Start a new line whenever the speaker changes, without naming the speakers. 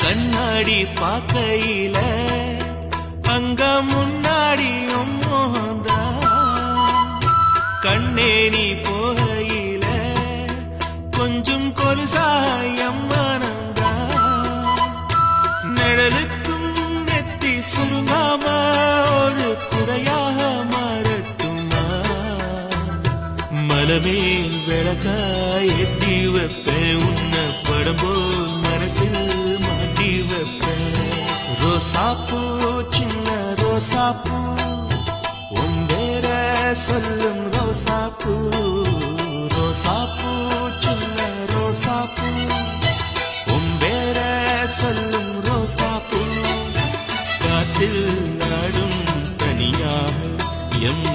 கண்ணாடி பார்க்கையில அங்க முன்னாடியும் மோகந்தா கண்ணே நீ போகையில கொஞ்சம் கொலுசாயம் மனந்தா நிழலுக்கும் நெத்தி சுருங்காம ஒரு குறையாக மாறட்டுமா மலமேல் விளக்காய் எட்டி வைப்பேன் உன்னை படம் போல் மனசில் மாட்டி வைப்பேன் ரோசாப்பூ சின்ன ரோசாப்பூ உன் பேர சொல்லும் ரோசாப்பூ ரோசாப்பூ சின்ன ரோசாப்பூ உன் பேர சொல்லும் ரோசாப்பூ காற்றில் ஆடும் தனியாக எம்